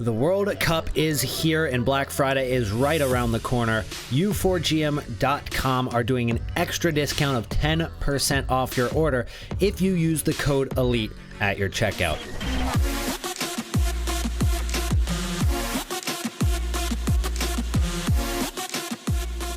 The World Cup is here and Black Friday is right around the corner. U4GM.com are doing an extra discount of 10% off your order if you use the code ELITE at your checkout.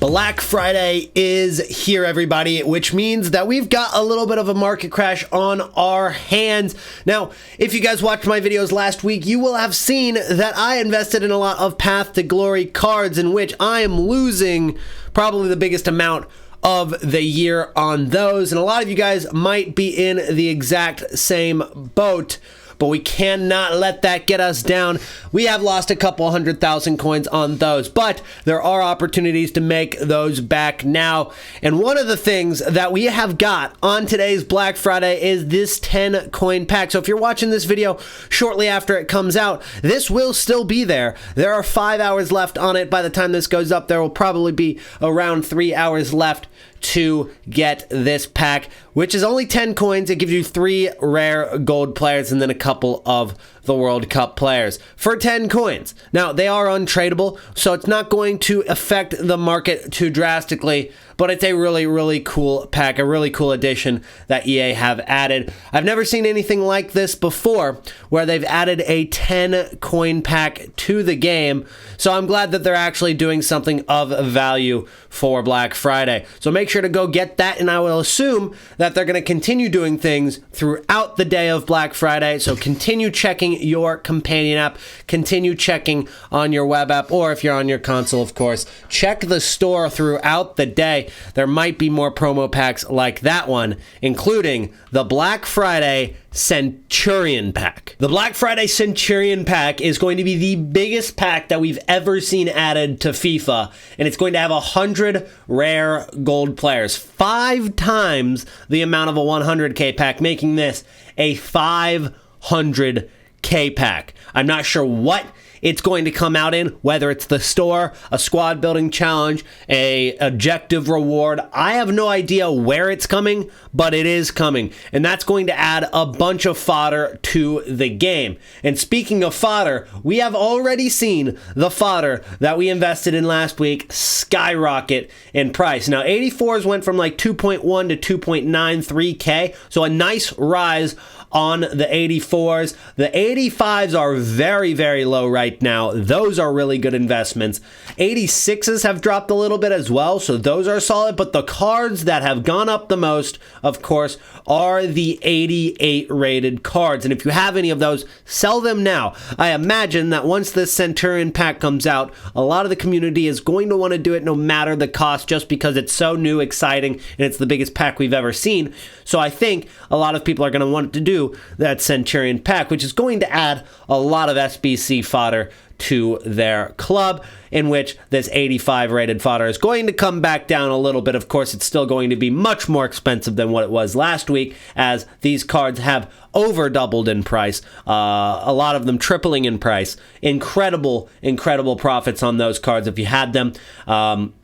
Black Friday is here, everybody, which means that we've got a little bit of a market crash on our hands. Now, if you guys watched my videos last week, you will have seen that I invested in a lot of Path to Glory cards, in which I am losing probably the biggest amount of the year on those. And a lot of you guys might be in the exact same boat, but we cannot let that get us down. We have lost a couple 100,000 coins on those, but there are opportunities to make those back now. And one of the things that we have got on today's Black Friday is this 10 coin pack. So if you're watching this video shortly after it comes out, this will still be there. There are 5 hours left on it. By the time this goes up, there will probably be around 3 hours left to get this pack, which is only 10 coins. It gives you 3 rare gold players and then a couple of the World Cup players for 10 coins. Now, they are untradeable, so it's not going to affect the market too drastically, but it's a really, really cool pack, a really cool addition that EA have added. I've never seen anything like this before, where they've added a 10 coin pack to the game, so I'm glad that they're actually doing something of value for Black Friday. So make sure to go get that, and I will assume that they're going to continue doing things throughout the day of Black Friday, so continue checking your companion app, continue checking on your web app, or if you're on your console, of course, check the store throughout the day. There might be more promo packs like that one, including the Black Friday Centurion pack. The Black Friday Centurion pack is going to be the biggest pack that we've ever seen added to FIFA, and it's going to have 100 rare gold players, 5 times the amount of a 100k pack, making this a 500k pack. I'm not sure what it's going to come out in, whether it's the store, a squad building challenge, a objective reward. I have no idea where it's coming, but it is coming. And that's going to add a bunch of fodder to the game. And speaking of fodder, we have already seen the fodder that we invested in last week skyrocket in price. Now, 84s went from like 2.1 to 2.93k, so a nice rise on the 84s. The 85s are very, very low right now. Those are really good investments. 86s have dropped a little bit as well, so those are solid, but the cards that have gone up the most, of course, are the 88 rated cards. And if you have any of those, sell them now. I imagine that once this Centurion pack comes out, a lot of the community is going to want to do it no matter the cost, just because it's so new, exciting, and it's the biggest pack we've ever seen. So I think a lot of people are going to want to do that Centurion pack, which is going to add a lot of SBC fodder to their club, in which this 85 rated fodder is going to come back down a little bit. Of course, it's still going to be much more expensive than what it was last week, as these cards have over doubled in price, a lot of them tripling in price. Incredible profits on those cards if you had them. And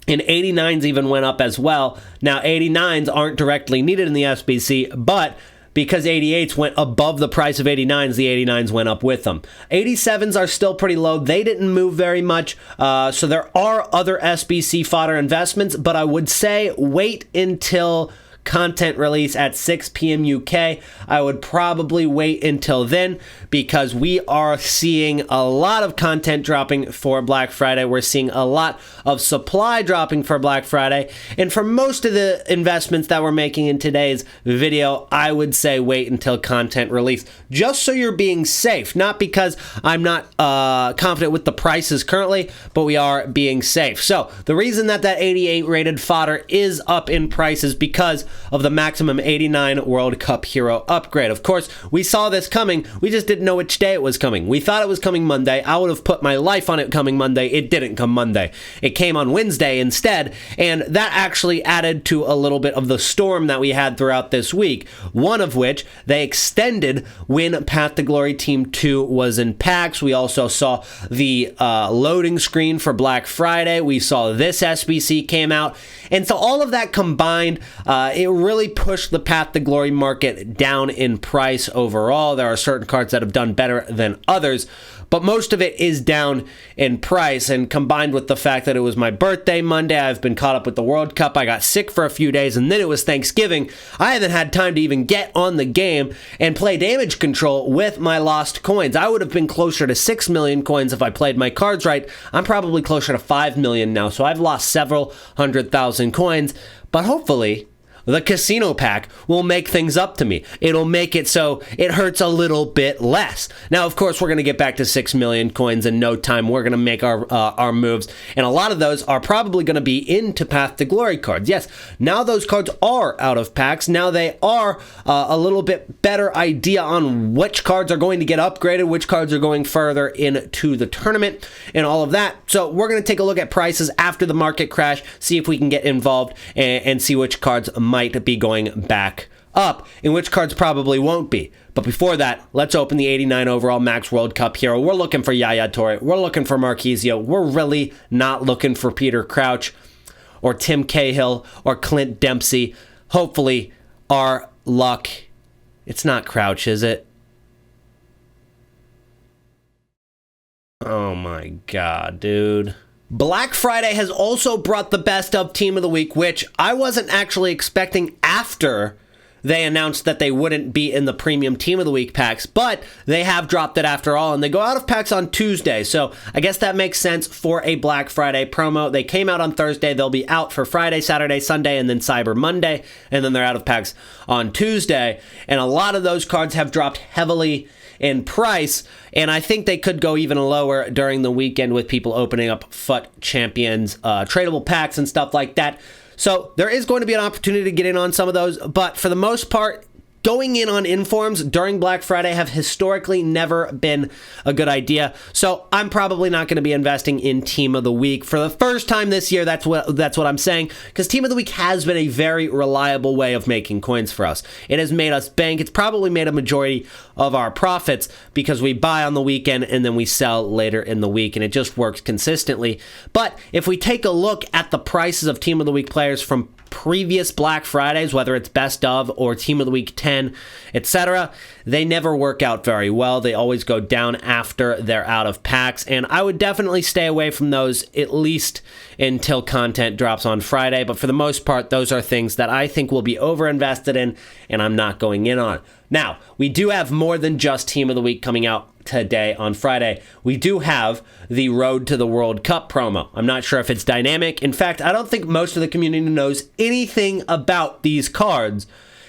89s even went up as well. Now, 89s aren't directly needed in the SBC, but because 88s went above the price of 89s, the 89s went up with them. 87s are still pretty low. They didn't move very much. So there are other SBC fodder investments, but I would say wait until content release at 6 p.m. UK. I would probably wait until then, because we are seeing a lot of content dropping for Black Friday. We're seeing a lot of supply dropping for Black Friday. And for most of the investments that we're making in today's video, I would say wait until content release, just so you're being safe. Not because I'm not confident with the prices currently, but we are being safe. So the reason that 88 rated fodder is up in price is because of the maximum 89 World Cup hero upgrade. Of course, we saw this coming. We just didn't know which day it was coming. We thought it was coming Monday. I would have put my life on it coming Monday. It didn't come Monday. It came on Wednesday instead, and that actually added to a little bit of the storm that we had throughout this week, one of which they extended when Path to Glory Team 2 was in packs. We also saw the loading screen for Black Friday. We saw this SBC came out, and so all of that combined, it really pushed the Path to Glory market down in price overall. There are certain cards that have done better than others, but most of it is down in price. And combined with the fact that it was my birthday Monday, I've been caught up with the World Cup. I got sick for a few days, and then it was Thanksgiving. I haven't had time to even get on the game and play damage control with my lost coins. I would have been closer to 6 million coins if I played my cards right. I'm probably closer to 5 million now, so I've lost several 100,000 coins, but hopefully the casino pack will make things up to me. It'll make it so it hurts a little bit less. Now, of course, we're going to get back to 6 million coins in no time. We're going to make our moves, and a lot of those are probably going to be into Path to Glory cards. Yes, now those cards are out of packs. Now they are a little bit better idea on which cards are going to get upgraded, which cards are going further into the tournament, and all of that. So we're going to take a look at prices after the market crash, see if we can get involved, and see which cards might be going back up, and which cards probably won't be. But before that, let's open the 89 overall Max World Cup hero. We're looking for Yaya Toure. We're looking for Marquisio. We're really not looking for Peter Crouch or Tim Cahill or Clint Dempsey. Hopefully, our luck... It's not Crouch, is it? Oh my god, dude. Black Friday has also brought the best of Team of the Week, which I wasn't actually expecting after they announced that they wouldn't be in the premium Team of the Week packs, but they have dropped it after all, and they go out of packs on Tuesday, so I guess that makes sense for a Black Friday promo. They came out on Thursday, they'll be out for Friday, Saturday, Sunday, and then Cyber Monday, and then they're out of packs on Tuesday, and a lot of those cards have dropped heavily in price, and I think they could go even lower during the weekend with people opening up FUT Champions tradable packs and stuff like that. So there is going to be an opportunity to get in on some of those, but for the most part, going in on informs during Black Friday have historically never been a good idea. So I'm probably not going to be investing in Team of the Week for the first time this year. That's what I'm saying, because Team of the Week has been a very reliable way of making coins for us. It has made us bank. It's probably made a majority of our profits because we buy on the weekend and then we sell later in the week, and it just works consistently. But if we take a look at the prices of Team of the Week players from previous Black Fridays, whether it's Best of or Team of the Week 10, etc., they never work out very well. They always go down after they're out of packs, and I would definitely stay away from those at least until content drops on Friday. But for the most part, those are things that I think will be overinvested in, and I'm not going in on. Now, we do have more than just Team of the Week coming out today on Friday. We do have the Road to the World Cup promo. I'm not sure if it's dynamic. In fact, I don't think most of the community knows anything about these cards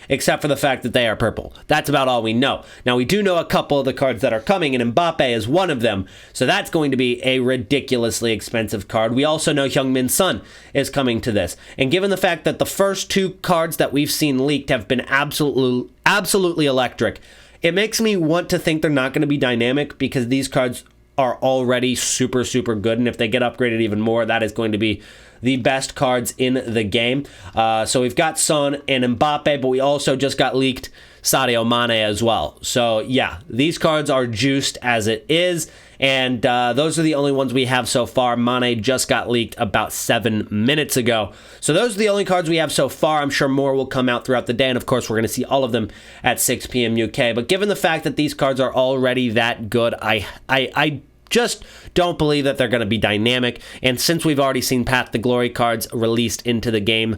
except for the fact that they are purple. That's about all we know. Now, we do know a couple of the cards that are coming, and Mbappe is one of them, so that's going to be a ridiculously expensive card. We also know Heung-min Son is coming to this, and given the fact that the first two cards that we've seen leaked have been absolutely electric, it makes me want to think they're not going to be dynamic, because these cards are already super good, and if they get upgraded even more, that is going to be the best cards in the game. So we've got Son and Mbappe, but we also just got leaked Sadio Mane as well. So yeah, these cards are juiced as it is, and those are the only ones we have so far. Mane just got leaked about 7 minutes ago. So those are the only cards we have so far. I'm sure more will come out throughout the day, and of course we're going to see all of them at 6 p.m. UK. But given the fact that these cards are already that good, I just don't believe that they're going to be dynamic. And since we've already seen Path to Glory cards released into the game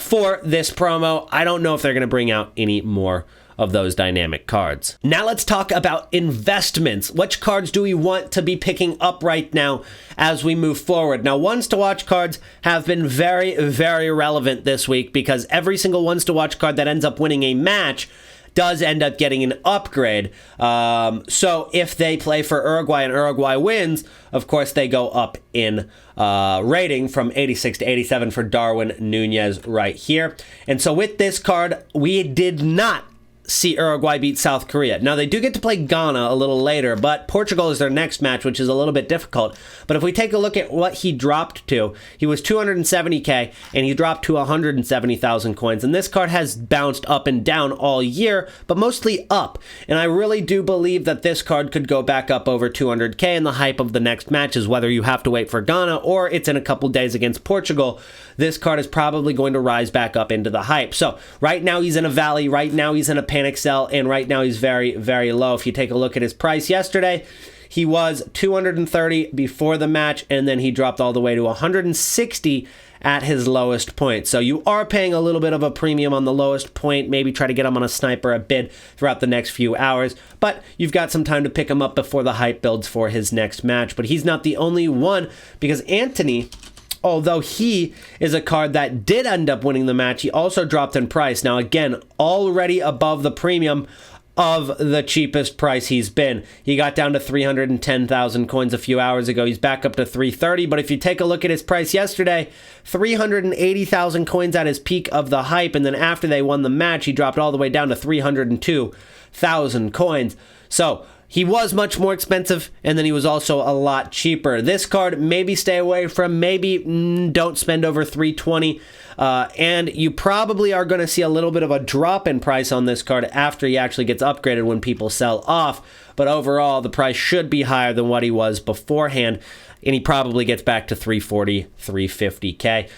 for this promo, I don't know if they're going to bring out any more of those dynamic cards. Now let's talk about investments. Which cards do we want to be picking up right now as we move forward? Now, ones to watch cards have been very relevant this week, because every single ones to watch card that ends up winning a match does end up getting an upgrade. So if they play for Uruguay and Uruguay wins, of course they go up in rating from 86 to 87 for Darwin Nunez right here. And so with this card, we did not see Uruguay beat South Korea. Now, they do get to play Ghana a little later, but Portugal is their next match, which is a little bit difficult. But if we take a look at what he dropped to, he was 270k, and he dropped to 170,000 coins. And this card has bounced up and down all year, but mostly up. And I really do believe that this card could go back up over 200k, and the hype of the next match is whether you have to wait for Ghana or it's in a couple days against Portugal. This card is probably going to rise back up into the hype. So right now he's in a valley, right now he's in a panic sell, and right now he's very low. If you take a look at his price yesterday, he was 230 before the match, and then he dropped all the way to 160 at his lowest point. So you are paying a little bit of a premium on the lowest point. Maybe try to get him on a sniper a bid throughout the next few hours, but you've got some time to pick him up before the hype builds for his next match. But he's not the only one, because Anthony, although he is a card that did end up winning the match, he also dropped in price. Now again, already above the premium of the cheapest price he's been. He got down to 310,000 coins a few hours ago. He's back up to 330, but if you take a look at his price yesterday, 380,000 coins at his peak of the hype, and then after they won the match, he dropped all the way down to 302,000 coins. So he was much more expensive, and then he was also a lot cheaper. This card, maybe stay away from, maybe don't spend over 320, and you probably are going to see a little bit of a drop in price on this card after he actually gets upgraded when people sell off. But overall, the price should be higher than what he was beforehand, and he probably gets back to 340, 350K.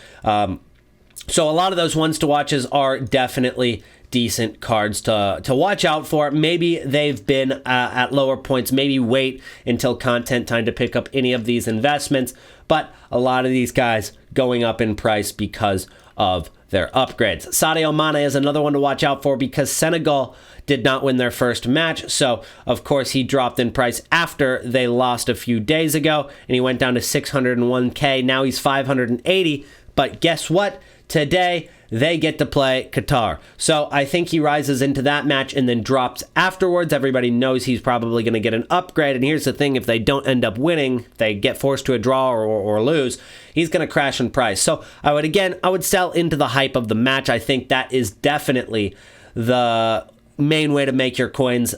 So a lot of those ones to watches are definitely decent cards to watch out for. Maybe they've been at lower points. Maybe wait until content time to pick up any of these investments. But a lot of these guys going up in price because of their upgrades. Sadio Mane is another one to watch out for because Senegal did not win their first match. So, of course, he dropped in price after they lost a few days ago, and he went down to 601K. Now he's 580. But guess what? Today, they get to play Qatar. So I think he rises into that match and then drops afterwards. Everybody knows he's probably going to get an upgrade. And here's the thing, if they don't end up winning, they get forced to a draw or lose, he's going to crash in price. So I would sell into the hype of the match. I think that is definitely the main way to make your coins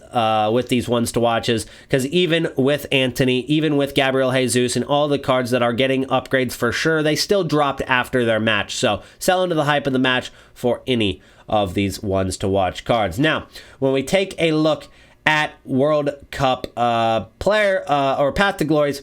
with these ones to watches, because even with Anthony, even with Gabriel Jesus and all the cards that are getting upgrades for sure, they still dropped after their match. So sell into the hype of the match for any of these ones to watch cards. Now, when we take a look at World Cup player or Path to Glories,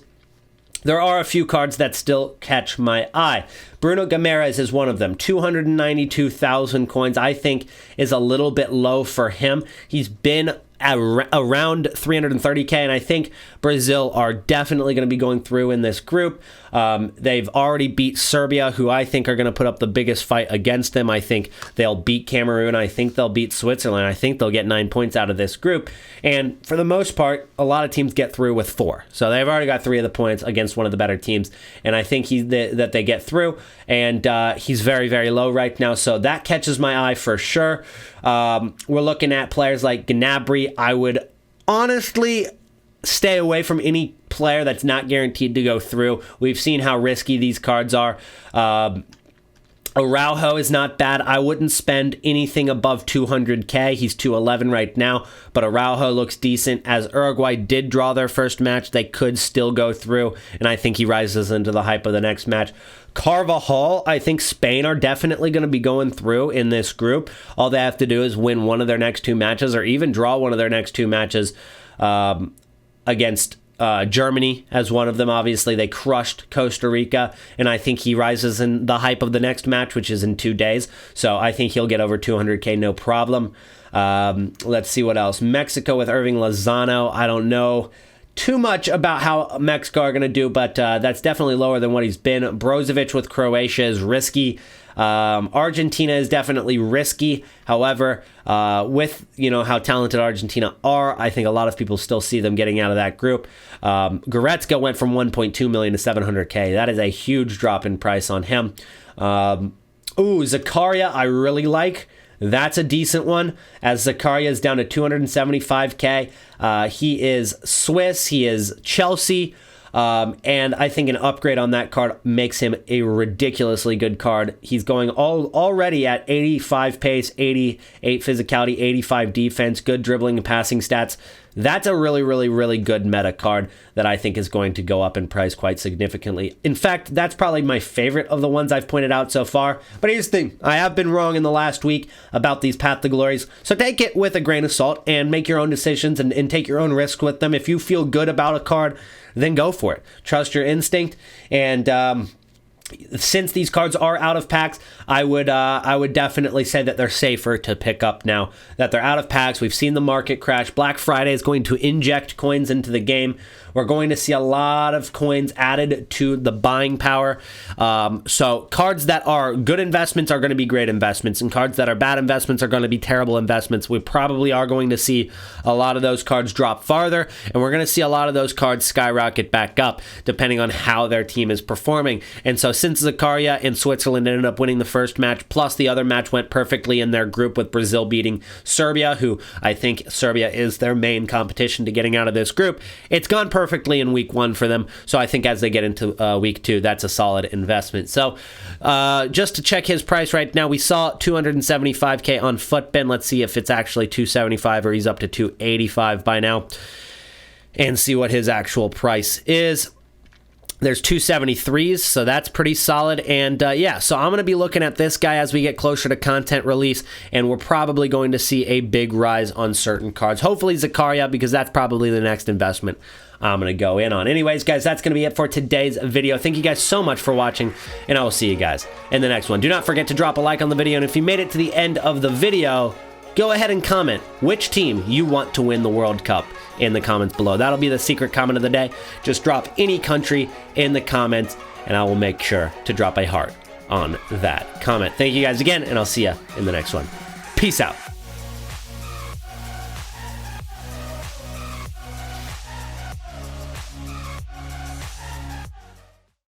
there are a few cards that still catch my eye. Bruno Guimaraes is one of them. 292,000 coins, I think, is a little bit low for him. He's been around 330K, and I think Brazil are definitely going to be going through in this group. They've already beat Serbia, who I think are going to put up the biggest fight against them. I think they'll beat Cameroon. I think they'll beat Switzerland. I think they'll get 9 points out of this group. And for the most part, a lot of teams get through with 4. So they've already got 3 of the points against one of the better teams. And I think that they get through. And he's very, very low right now. So that catches my eye for sure. We're looking at players like Gnabry. I would honestly stay away from any player that's not guaranteed to go through. We've seen how risky these cards are. Araujo is not bad. I wouldn't spend anything above 200K. He's 211 right now, but Araujo looks decent. As Uruguay did draw their first match, they could still go through, and I think he rises into the hype of the next match. Carvajal, I think Spain are definitely going to be going through in this group. All they have to do is win one of their next 2 matches or even draw one of their next 2 matches against Germany as one of them. Obviously, they crushed Costa Rica, and I think he rises in the hype of the next match, which is in 2 days. So I think he'll get over 200K, no problem. Let's see what else. Mexico with Irving Lozano. I don't know too much about how Mexico are going to do, but that's definitely lower than what he's been. Brozovic with Croatia is risky. Argentina is definitely risky. However, with how talented Argentina are, I think a lot of people still see them getting out of that group. Goretzka went from 1.2 million to 700K. That is a huge drop in price on him. Zakaria, I really like. That's a decent one, as Zakaria is down to 275K. He is Swiss. He is Chelsea. And I think an upgrade on that card makes him a ridiculously good card. He's going already at 85 pace, 88 physicality, 85 defense, good dribbling and passing stats. That's a really, really, really good meta card that I think is going to go up in price quite significantly. In fact, that's probably my favorite of the ones I've pointed out so far. But here's the thing. I have been wrong in the last week about these Path to Glories. So take it with a grain of salt and make your own decisions and take your own risk with them. If you feel good about a card, then go for it. Trust your instinct. And since these cards are out of packs, I would definitely say that they're safer to pick up now that they're out of packs. We've seen the market crash. Black Friday is going to inject coins into the game. we're going to see a lot of coins added to the buying power. So cards that are good investments are going to be great investments, and cards that are bad investments are going to be terrible investments. We probably are going to see a lot of those cards drop farther, and we're going to see a lot of those cards skyrocket back up, depending on how their team is performing. And so since Zakaria and Switzerland ended up winning the first match, plus the other match went perfectly in their group with Brazil beating Serbia, who I think Serbia is their main competition to getting out of this group, it's gone perfectly in week 1 for them. So I think as they get into week 2, that's a solid investment. So just to check his price right now, we saw 275K on Footbin. Let's see if it's actually 275 or he's up to 285 by now, and see what his actual price is. There's 273s, so that's pretty solid. And yeah, so I'm going to be looking at this guy as we get closer to content release, and we're probably going to see a big rise on certain cards. Hopefully Zakaria, because that's probably the next investment I'm going to go in on. Anyways, guys, that's going to be it for today's video. Thank you guys so much for watching, and I will see you guys in the next one. Do not forget to drop a like on the video, and if you made it to the end of the video, go ahead and comment which team you want to win the World Cup in the comments below. That'll be the secret comment of the day. Just drop any country in the comments, and I will make sure to drop a heart on that comment. Thank you guys again, and I'll see you in the next one. Peace out.